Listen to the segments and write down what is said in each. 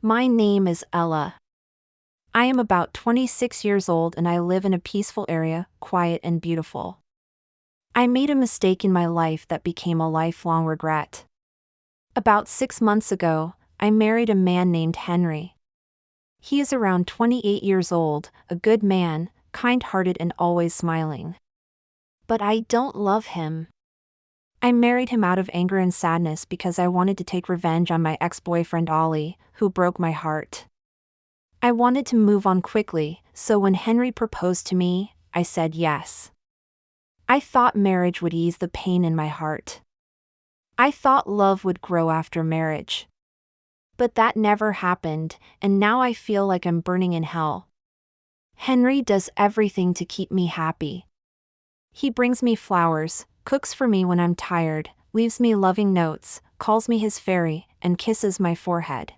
My name is Ella. I am about 26 years old and I live in a peaceful area, quiet and beautiful. I made a mistake in my life that became a lifelong regret. About 6 months ago, I married a man named Henry. He is around 28 years old, a good man, kind-hearted and always smiling. But I don't love him. I married him out of anger and sadness because I wanted to take revenge on my ex-boyfriend Ollie, who broke my heart. I wanted to move on quickly, so when Henry proposed to me, I said yes. I thought marriage would ease the pain in my heart. I thought love would grow after marriage. But that never happened, and now I feel like I'm burning in hell. Henry does everything to keep me happy. He brings me flowers, cooks for me when I'm tired, leaves me loving notes, calls me his fairy, and kisses my forehead.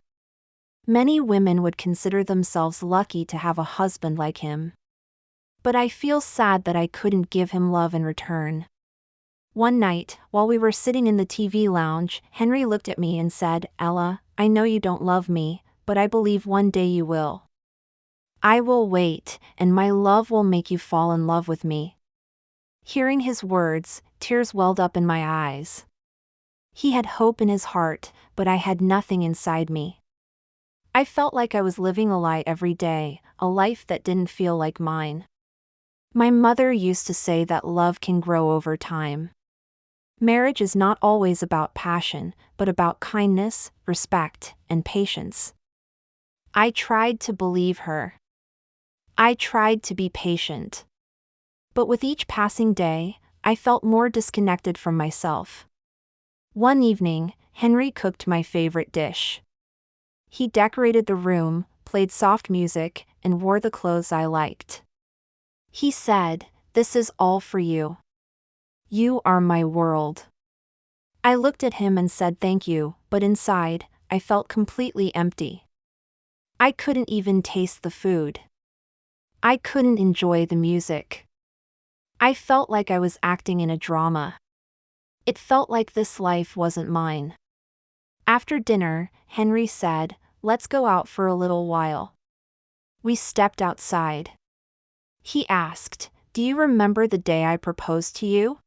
Many women would consider themselves lucky to have a husband like him. But I feel sad that I couldn't give him love in return. One night, while we were sitting in the TV lounge, Henry looked at me and said, "Ella, I know you don't love me, but I believe one day you will. I will wait, and my love will make you fall in love with me." Hearing his words, tears welled up in my eyes. He had hope in his heart, but I had nothing inside me. I felt like I was living a lie every day, a life that didn't feel like mine. My mother used to say that love can grow over time. Marriage is not always about passion, but about kindness, respect, and patience. I tried to believe her. I tried to be patient. But with each passing day, I felt more disconnected from myself. One evening, Henry cooked my favorite dish. He decorated the room, played soft music, and wore the clothes I liked. He said, "This is all for you. You are my world." I looked at him and said thank you, but inside, I felt completely empty. I couldn't even taste the food. I couldn't enjoy the music. I felt like I was acting in a drama. It felt like this life wasn't mine. After dinner, Henry said, "Let's go out for a little while." We stepped outside. He asked, "Do you remember the day I proposed to you?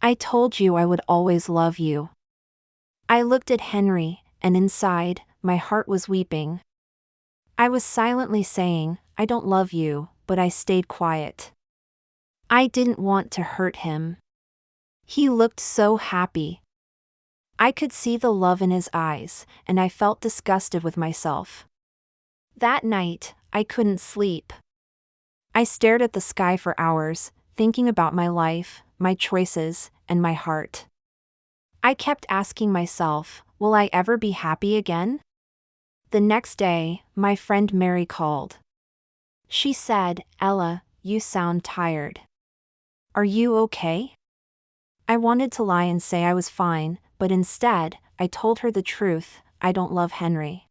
I told you I would always love you." I looked at Henry, and inside, my heart was weeping. I was silently saying, "I don't love you," but I stayed quiet. I didn't want to hurt him. He looked so happy. I could see the love in his eyes, and I felt disgusted with myself. That night, I couldn't sleep. I stared at the sky for hours, thinking about my life, my choices, and my heart. I kept asking myself, will I ever be happy again? The next day, my friend Mary called. She said, "Ella, you sound tired. Are you okay?" I wanted to lie and say I was fine, but instead, I told her the truth, I don't love Henry.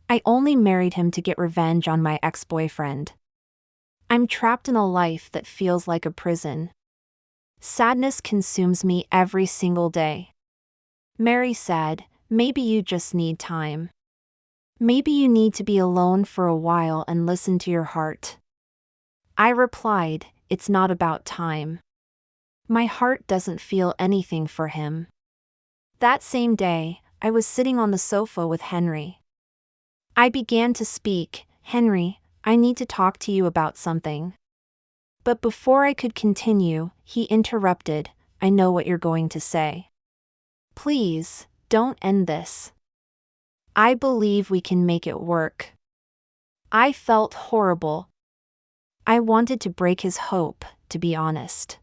I only married him to get revenge on my ex-boyfriend. I'm trapped in a life that feels like a prison. Sadness consumes me every single day. Mary said, "Maybe you just need time. Maybe you need to be alone for a while and listen to your heart." I replied, "It's not about time. My heart doesn't feel anything for him." That same day, I was sitting on the sofa with Henry. I began to speak, "Henry, I need to talk to you about something." But before I could continue, he interrupted, "I know what you're going to say. Please, don't end this. I believe we can make it work." I felt horrible. I wanted to break his hope, to be honest.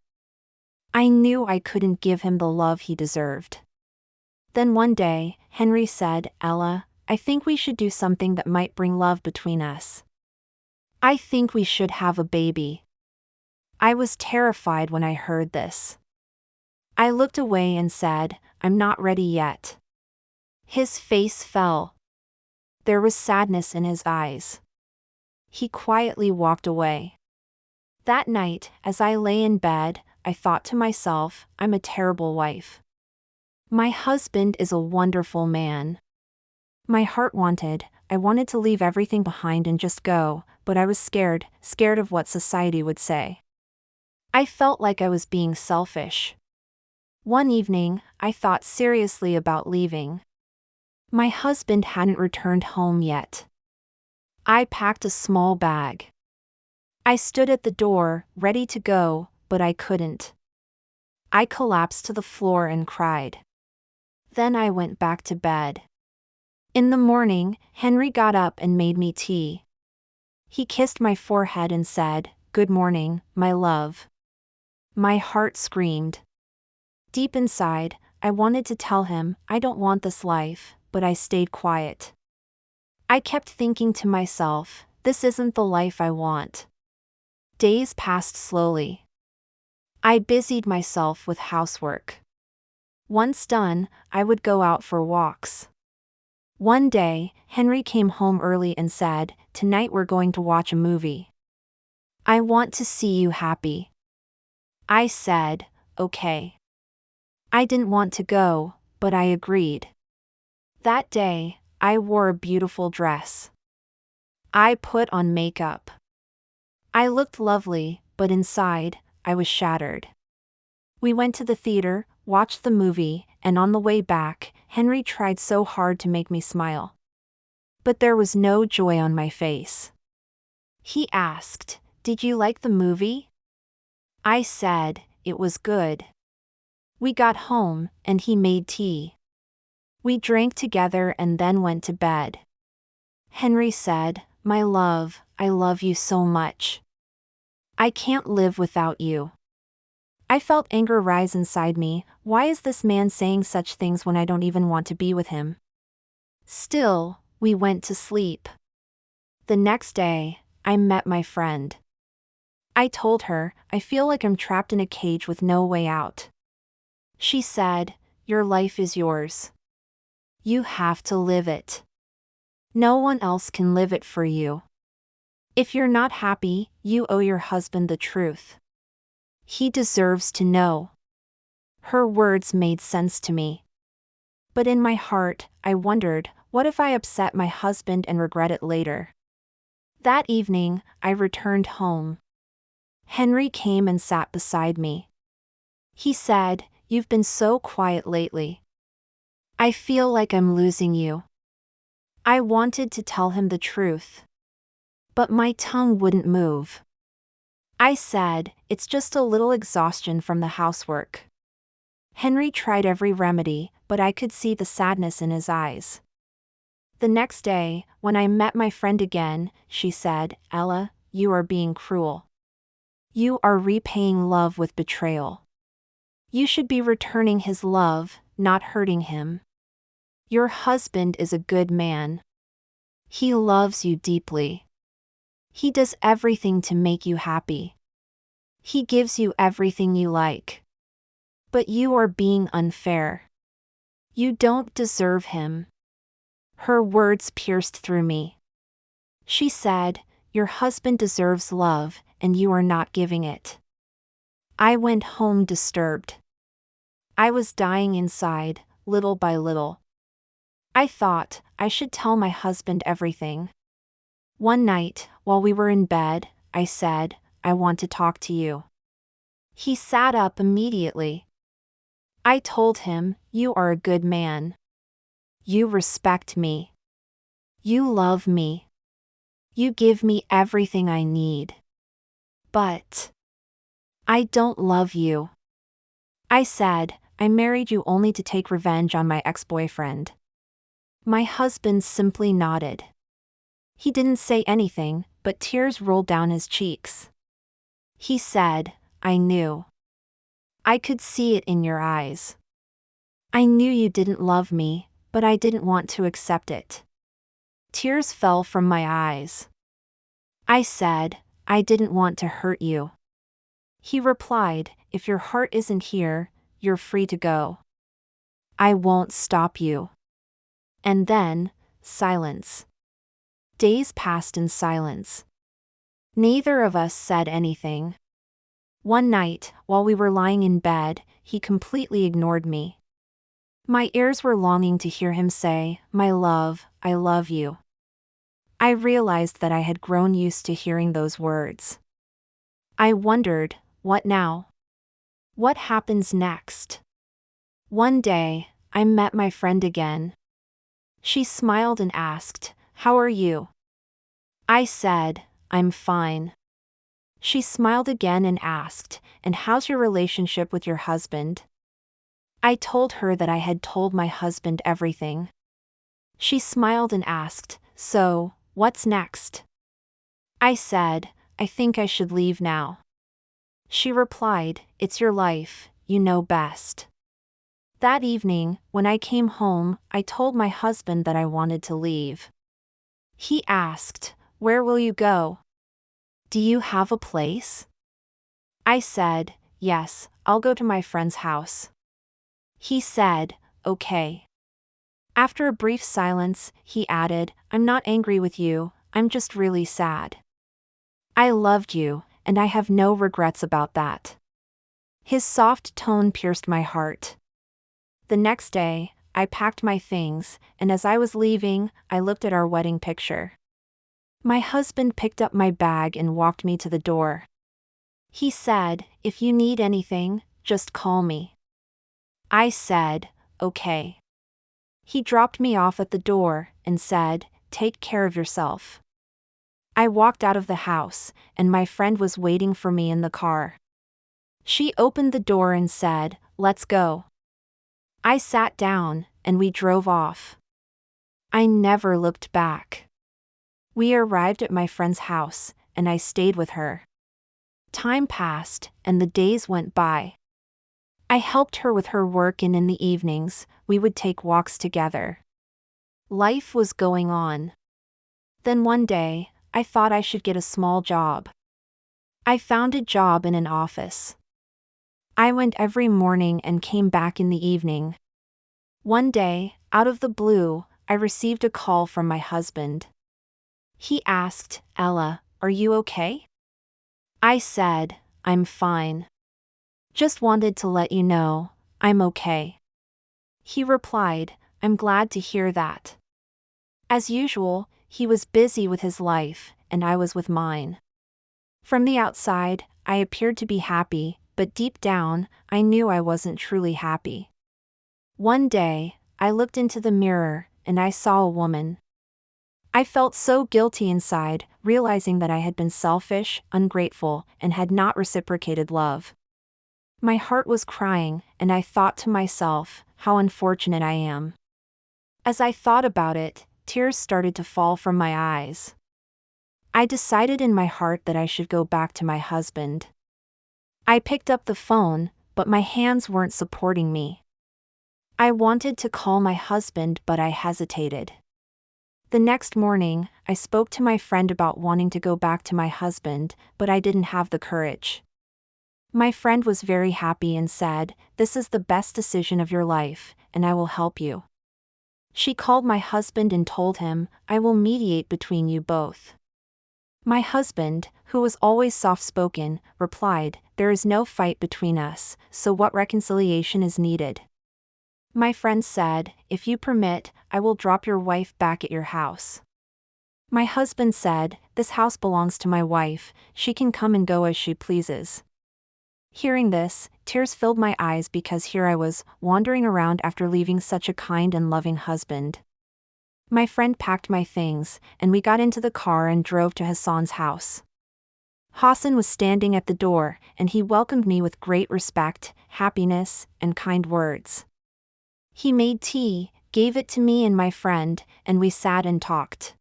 I knew I couldn't give him the love he deserved. Then one day, Henry said, "Ella, I think we should do something that might bring love between us. I think we should have a baby." I was terrified when I heard this. I looked away and said, "I'm not ready yet." His face fell. There was sadness in his eyes. He quietly walked away. That night, as I lay in bed, I thought to myself, I'm a terrible wife. My husband is a wonderful man. I wanted to leave everything behind and just go, but I was scared of what society would say. I felt like I was being selfish. One evening, I thought seriously about leaving. My husband hadn't returned home yet. I packed a small bag. I stood at the door, ready to go, but I couldn't. I collapsed to the floor and cried. Then I went back to bed. In the morning, Henry got up and made me tea. He kissed my forehead and said, "Good morning, my love." My heart screamed. Deep inside, I wanted to tell him, I don't want this life, but I stayed quiet. I kept thinking to myself, this isn't the life I want. Days passed slowly. I busied myself with housework. Once done, I would go out for walks. One day, Henry came home early and said, "Tonight we're going to watch a movie. I want to see you happy." I said, "Okay." I didn't want to go, but I agreed. That day, I wore a beautiful dress. I put on makeup. I looked lovely, but inside, I was shattered. We went to the theater, watched the movie, and on the way back, Henry tried so hard to make me smile. But there was no joy on my face. He asked, "Did you like the movie?" I said, "It was good." We got home, and he made tea. We drank together and then went to bed. Henry said, "My love, I love you so much. I can't live without you." I felt anger rise inside me. Why is this man saying such things when I don't even want to be with him? Still, we went to sleep. The next day, I met my friend. I told her, I feel like I'm trapped in a cage with no way out. She said, "Your life is yours. You have to live it. No one else can live it for you. If you're not happy, you owe your husband the truth. He deserves to know." Her words made sense to me. But in my heart, I wondered, what if I upset my husband and regret it later? That evening, I returned home. Henry came and sat beside me. He said, "You've been so quiet lately. I feel like I'm losing you." I wanted to tell him the truth. But my tongue wouldn't move. I said, "It's just a little exhaustion from the housework." Henry tried every remedy, but I could see the sadness in his eyes. The next day, when I met my friend again, she said, "Ella, you are being cruel. You are repaying love with betrayal. You should be returning his love, not hurting him. Your husband is a good man. He loves you deeply. He does everything to make you happy. He gives you everything you like. But you are being unfair. You don't deserve him." Her words pierced through me. She said, "Your husband deserves love, and you are not giving it." I went home disturbed. I was dying inside, little by little. I thought, I should tell my husband everything. One night, while we were in bed, I said, "I want to talk to you." He sat up immediately. I told him, "You are a good man. You respect me. You love me. You give me everything I need. But I don't love you." I said, "I married you only to take revenge on my ex-boyfriend." My husband simply nodded. He didn't say anything, but tears rolled down his cheeks. He said, "I knew. I could see it in your eyes. I knew you didn't love me, but I didn't want to accept it." Tears fell from my eyes. I said, "I didn't want to hurt you." He replied, "If your heart isn't here, you're free to go. I won't stop you." And then, silence. Days passed in silence. Neither of us said anything. One night, while we were lying in bed, he completely ignored me. My ears were longing to hear him say, "My love, I love you." I realized that I had grown used to hearing those words. I wondered, what now? What happens next? One day, I met my friend again. She smiled and asked, "How are you?" I said, "I'm fine." She smiled again and asked, "And how's your relationship with your husband?" I told her that I had told my husband everything. She smiled and asked, "So, what's next?" I said, "I think I should leave now." She replied, "It's your life, you know best." That evening, when I came home, I told my husband that I wanted to leave. He asked, "Where will you go? Do you have a place?" I said, "Yes, I'll go to my friend's house." He said, "Okay." After a brief silence, he added, "I'm not angry with you, I'm just really sad. I loved you, and I have no regrets about that." His soft tone pierced my heart. The next day, I packed my things, and as I was leaving, I looked at our wedding picture. My husband picked up my bag and walked me to the door. He said, "If you need anything, just call me." I said, "Okay." He dropped me off at the door and said, "Take care of yourself." I walked out of the house, and my friend was waiting for me in the car. She opened the door and said, "Let's go." I sat down, and we drove off. I never looked back. We arrived at my friend's house, and I stayed with her. Time passed, and the days went by. I helped her with her work, and in the evenings, we would take walks together. Life was going on. Then one day, I thought I should get a small job. I found a job in an office. I went every morning and came back in the evening. One day, out of the blue, I received a call from my husband. He asked, "Ella, are you okay?" I said, "I'm fine. Just wanted to let you know, I'm okay." He replied, "I'm glad to hear that." As usual, he was busy with his life, and I was with mine. From the outside, I appeared to be happy, but deep down, I knew I wasn't truly happy. One day, I looked into the mirror, and I saw a woman. I felt so guilty inside, realizing that I had been selfish, ungrateful, and had not reciprocated love. My heart was crying, and I thought to myself, how unfortunate I am. As I thought about it, tears started to fall from my eyes. I decided in my heart that I should go back to my husband. I picked up the phone, but my hands weren't supporting me. I wanted to call my husband, but I hesitated. The next morning, I spoke to my friend about wanting to go back to my husband, but I didn't have the courage. My friend was very happy and said, "This is the best decision of your life, and I will help you." She called my husband and told him, "I will mediate between you both." My husband, who was always soft-spoken, replied, "There is no fight between us, so what reconciliation is needed?" My friend said, "If you permit, I will drop your wife back at your house." My husband said, "This house belongs to my wife, she can come and go as she pleases." Hearing this, tears filled my eyes because here I was, wandering around after leaving such a kind and loving husband. My friend packed my things, and we got into the car and drove to Hassan's house. Hassan was standing at the door, and he welcomed me with great respect, happiness, and kind words. He made tea, gave it to me and my friend, and we sat and talked.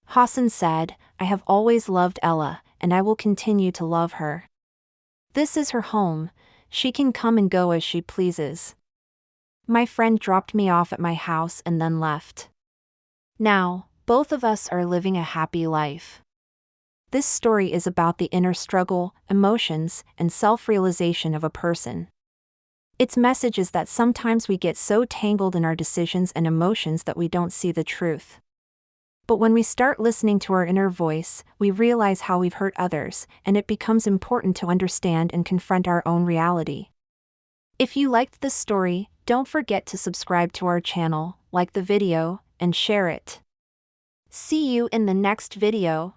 Hassan said, "I have always loved Ella, and I will continue to love her. This is her home, she can come and go as she pleases." My friend dropped me off at my house and then left. Now, both of us are living a happy life. This story is about the inner struggle, emotions, and self-realization of a person. Its message is that sometimes we get so tangled in our decisions and emotions that we don't see the truth. But when we start listening to our inner voice, we realize how we've hurt others, and it becomes important to understand and confront our own reality. If you liked this story, Don't forget to subscribe to our channel, like the video, and share it. See you in the next video.